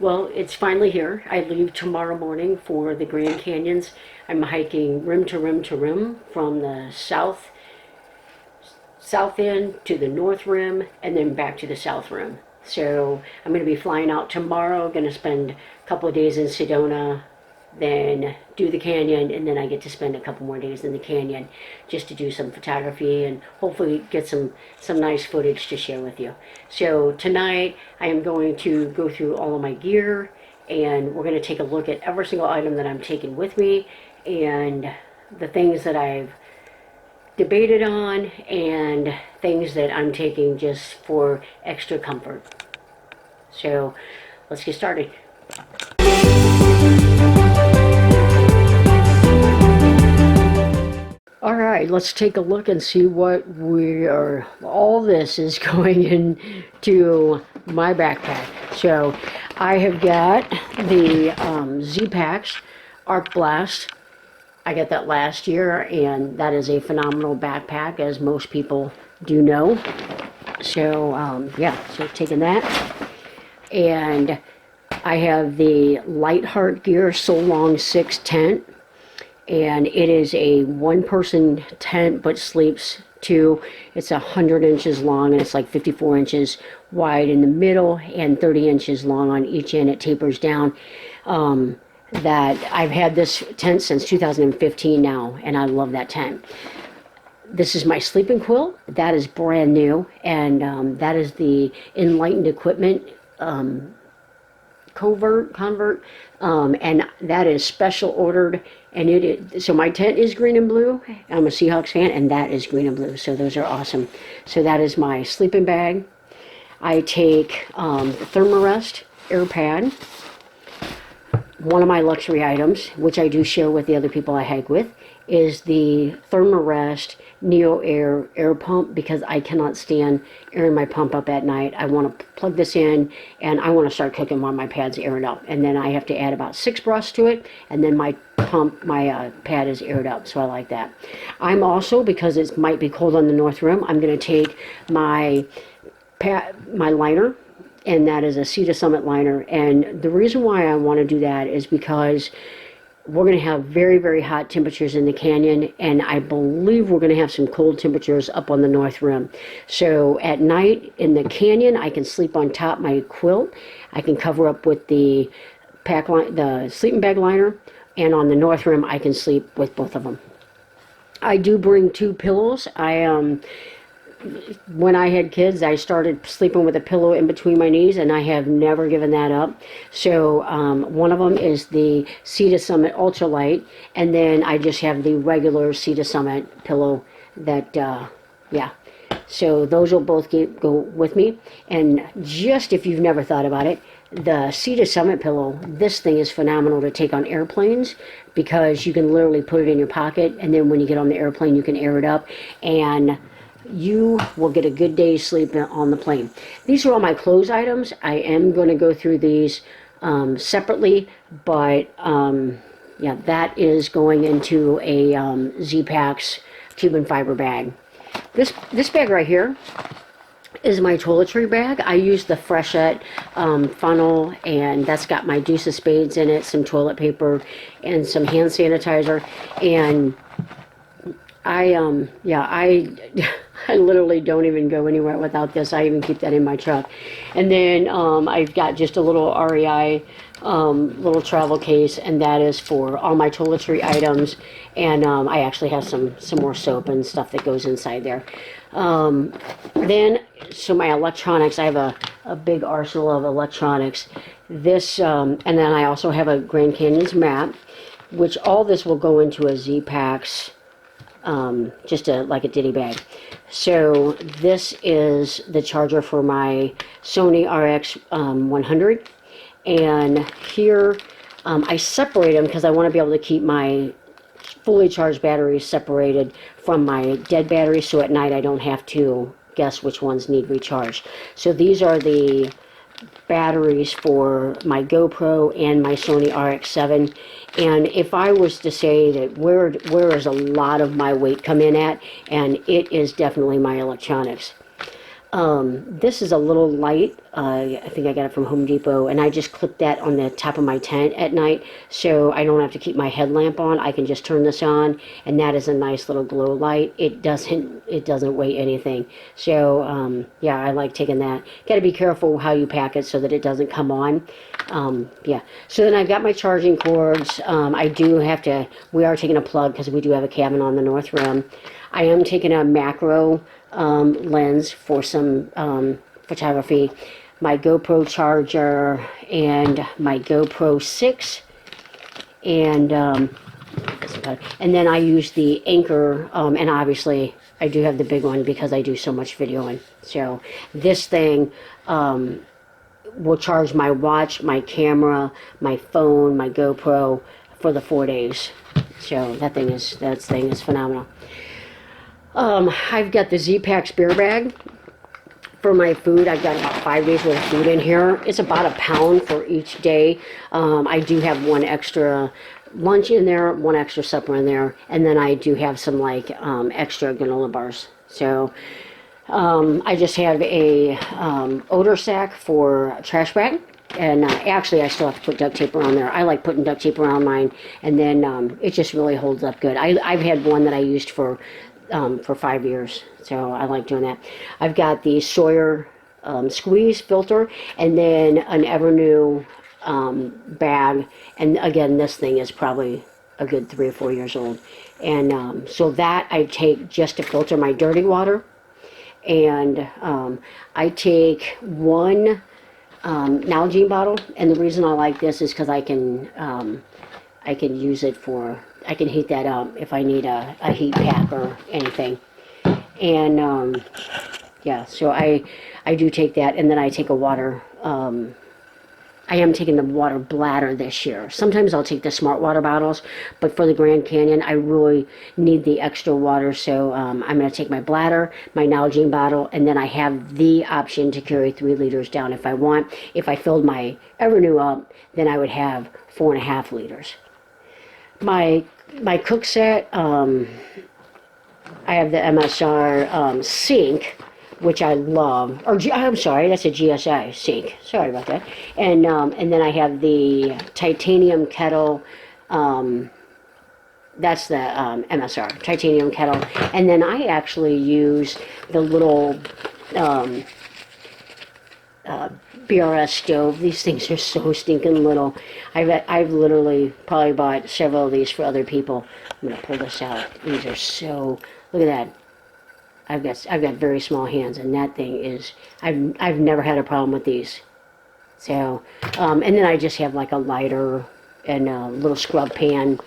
Well, it's finally here. I leave tomorrow morning for the Grand Canyons. I'm hiking rim to rim to rim from the south end to the north rim and then back to the south rim. So I'm going to be flying out tomorrow, going to spend a couple of days in Sedona, then do the canyon, and then I get to spend a couple more days in the canyon just to do some photography and hopefully get some nice footage to share with you. So tonight I am going to go through all of my gear, and we're going to take a look at every single item that I'm taking with me and the things that I've debated on and things that I'm taking just for extra comfort. So let's get started. All right, let's take a look and see what all this is going into my backpack. So I have got the Z-Packs Arc Blast. I got that last year, and that is a phenomenal backpack, as most people do know. So yeah, so taking that. And I have the Lightheart Gear So Long 6 tent. And it is a one-person tent, but sleeps two. It's 100 inches long, and it's like 54 inches wide in the middle and 30 inches long on each end. It tapers down. That I've had this tent since 2015 now, and I love that tent. This is my sleeping quilt. That is brand new, and that is the Enlightened Equipment convert, and that is special ordered, and it is, so my tent is green and blue. I'm a Seahawks fan, and that is green and blue, so those are awesome. So that is my sleeping bag. I take the Thermarest air pad. One of my luxury items, which I do share with the other people I hike with, is the Thermarest Neo air pump, because I cannot stand airing my pump up at night. I want to plug this in, and I want to start cooking while my pad's aired up, and then I have to add about 6 breaths to it, and then my pad is aired up, so I like that. I'm also, because it might be cold on the north rim, I'm going to take my liner, and that is a Sea to Summit liner. And the reason why I want to do that is because we're going to have very, very hot temperatures in the canyon, and I believe we're going to have some cold temperatures up on the north rim. So at night in the canyon, I can sleep on top my quilt. I can cover up with the sleeping bag liner, and on the north rim, I can sleep with both of them. I do bring 2 pillows. When I had kids, I started sleeping with a pillow in between my knees, and I have never given that up. So one of them is the Sea to Summit Ultralight, and then I just have the regular Sea to Summit pillow that, yeah. So those will both go with me. And just if you've never thought about it, the Sea to Summit pillow, this thing is phenomenal to take on airplanes, because you can literally put it in your pocket, and then when you get on the airplane, you can air it up, and you will get a good day's sleep on the plane. These are all my clothes items. I am going to go through these separately, but yeah, that is going into a Z-Packs Cuban fiber bag. This bag right here is my toiletry bag. I use the Freshette funnel, and that's got my Deuce of Spades in it, some toilet paper, and some hand sanitizer. And I literally don't even go anywhere without this. I even keep that in my truck. And then I've got just a little REI little travel case, and that is for all my toiletry items. And I actually have some more soap and stuff that goes inside there. Then, so my electronics, I have a big arsenal of electronics. This, and then I also have a Grand Canyons map, which all this will go into a Z-Packs, just like a ditty bag. So this is the charger for my Sony RX 100, and here I separate them because I want to be able to keep my fully charged batteries separated from my dead batteries, so at night I don't have to guess which ones need recharged. So these are the batteries for my GoPro and my Sony RX7. And if I was to say that where does a lot of my weight come in at, and it is definitely my electronics. This is a little light. I think I got it from Home Depot, and I just clip that on the top of my tent at night, so I don't have to keep my headlamp on. I can just turn this on, and that is a nice little glow light. It doesn't weigh anything. So yeah, I like taking that. Got to be careful how you pack it so that it doesn't come on. Yeah. So then I've got my charging cords. I do have to. We are taking a plug because we do have a cabin on the north rim. I am taking a macro lens for some photography, my GoPro charger, and my GoPro 6, and then I use the Anchor, and obviously I do have the big one because I do so much videoing. So this thing will charge my watch, my camera, my phone, my GoPro for the 4 days. So that thing is phenomenal. I've got the Z-Pack Spear Bag for my food. I've got about 5 days worth of food in here. It's about a pound for each day. I do have one extra lunch in there, one extra supper in there, and then I do have some like extra granola bars. So I just have a odor sack for a trash bag. And actually, I still have to put duct tape around there. I like putting duct tape around mine, and then it just really holds up good. I've had one that I used for 5 years, so I like doing that. I've got the Sawyer squeeze filter, and then an Evernew bag, and again, this thing is probably a good 3 or 4 years old, and so that I take just to filter my dirty water, and I take one Nalgene bottle, and the reason I like this is because I can use it for, I can heat that up if I need a heat pack or anything. And yeah, so I do take that, and then I take a water, I am taking the water bladder this year. Sometimes I'll take the smart water bottles, but for the Grand Canyon, I really need the extra water, so I'm going to take my bladder, my Nalgene bottle, and then I have the option to carry 3 liters down if I want. If I filled my Evernew up, then I would have 4.5 liters. My cook set, I have the MSR sink, which I love, or I'm sorry, that's a GSI sink. Sorry about that. And then I have the titanium kettle. That's the MSR titanium kettle. And then I actually use the little BRS stove. These things are so stinking little. I've literally probably bought several of these for other people. I'm gonna pull this out. These are so, look at that. I've got very small hands, and that thing is, I've never had a problem with these. So, and then I just have like a lighter and a little scrub pan.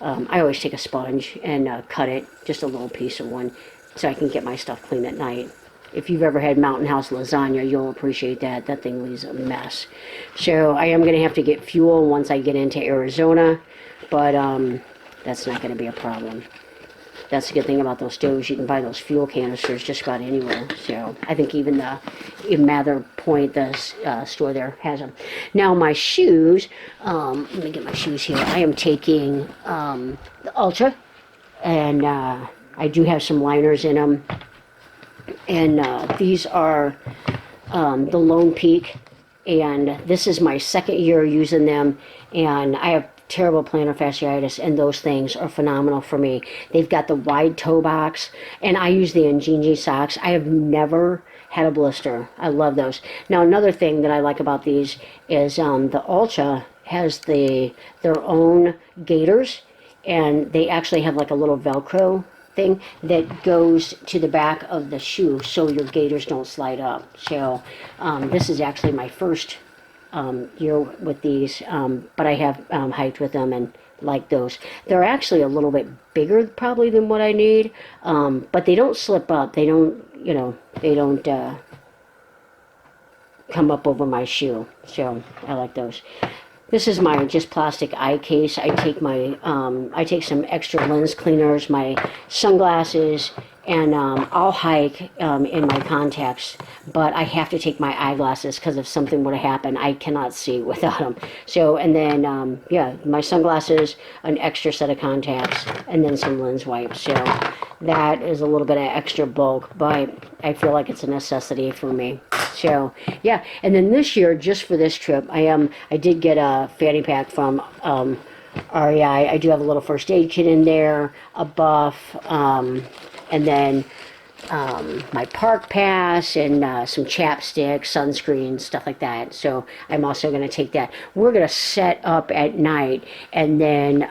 I always take a sponge and cut it, just a little piece of one, so I can get my stuff clean at night. If you've ever had Mountain House lasagna, you'll appreciate that. That thing leaves a mess. So I am going to have to get fuel once I get into Arizona, but that's not going to be a problem. That's the good thing about those stoves. You can buy those fuel canisters just about anywhere. So I think even in Mather Point, the store there has them. Now my shoes, let me get my shoes here. I am taking the Ultra, and I do have some liners in them. And these are the Lone Peak, and this is my 2nd year using them, and I have terrible plantar fasciitis, and those things are phenomenal for me. They've got the wide toe box, and I use the Injinji socks. I have never had a blister. I love those. Now another thing that I like about these is the Ultra has their own gaiters, and they actually have like a little Velcro thing that goes to the back of the shoe so your gaiters don't slide up. So this is actually my first year with these, but I have hiked with them and like those. They're actually a little bit bigger probably than what I need, but they don't slip up. They don't, they don't come up over my shoe. So I like those. This is my just plastic eye case. I take my I take some extra lens cleaners, my sunglasses, and I'll hike in my contacts, but I have to take my eyeglasses because if something were to happen, I cannot see without them. So, and then, yeah, my sunglasses, an extra set of contacts, and then some lens wipes. So that is a little bit of extra bulk, but I feel like it's a necessity for me. So, yeah, and then this year, just for this trip, I did get a fanny pack from REI. I do have a little first aid kit in there, a buff, and then my park pass and some chapstick, sunscreen, stuff like that. So I'm also going to take that. We're going to set up at night, and then,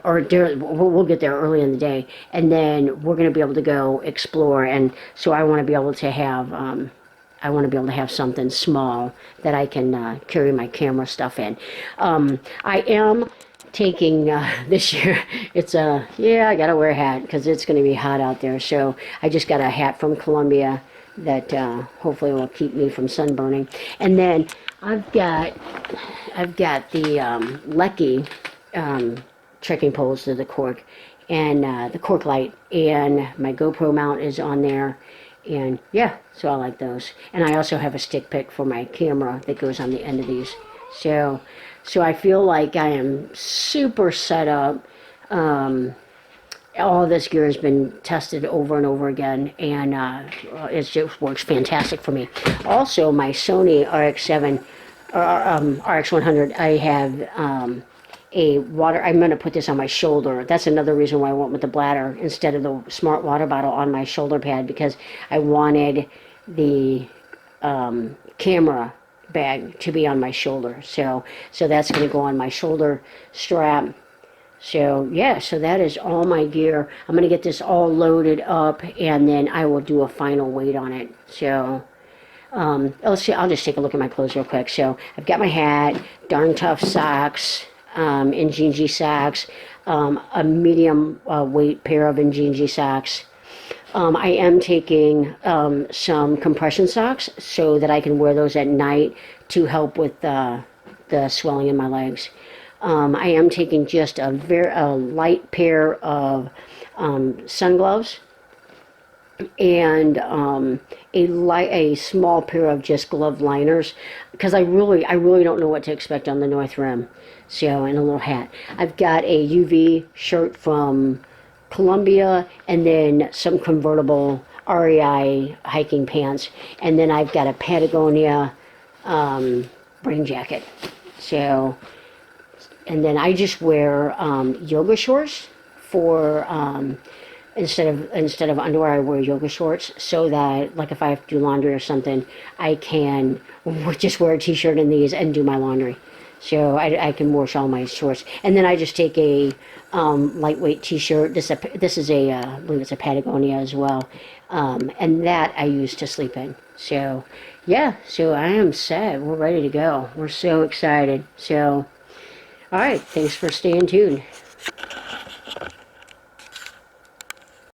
we'll get there early in the day, and then we're going to be able to go explore. And so I want to be able to have something small that I can carry my camera stuff in. I am taking this year, I gotta wear a hat because it's going to be hot out there. So I just got a hat from Columbia that hopefully will keep me from sunburning. And then I've got the Lecky trekking poles to the cork, and the cork light, and my GoPro mount is on there. And yeah, so I like those. And I also have a stick pick for my camera that goes on the end of these. So I feel like I am super set up. All this gear has been tested over and over again, and it just works fantastic for me. Also, my Sony RX100, I have a water. I'm going to put this on my shoulder. That's another reason why I went with the bladder instead of the smart water bottle on my shoulder pad, because I wanted the camera bag to be on my shoulder. So that's going to go on my shoulder strap. So yeah, so that is all my gear. I'm going to get this all loaded up, and then I will do a final weight on it. So let's see, I'll just take a look at my clothes real quick. So I've got my hat, darn tough socks, Injinji socks, a medium weight pair of Injinji socks. I am taking some compression socks so that I can wear those at night to help with the swelling in my legs. I am taking just a light pair of sun gloves, and a small pair of just glove liners, because I really don't know what to expect on the North Rim. So, and a little hat. I've got a UV shirt from Columbia, and then some convertible REI hiking pants, and then I've got a Patagonia rain jacket. So, and then I just wear yoga shorts for instead of underwear. I wear yoga shorts so that, like, if I have to do laundry or something, I can just wear a t-shirt in these and do my laundry. So I can wash all my shorts. And then I just take a lightweight t-shirt. This is I believe it's a Patagonia as well. And that I use to sleep in. So yeah, so I am set. We're ready to go. We're so excited. So all right, thanks for staying tuned.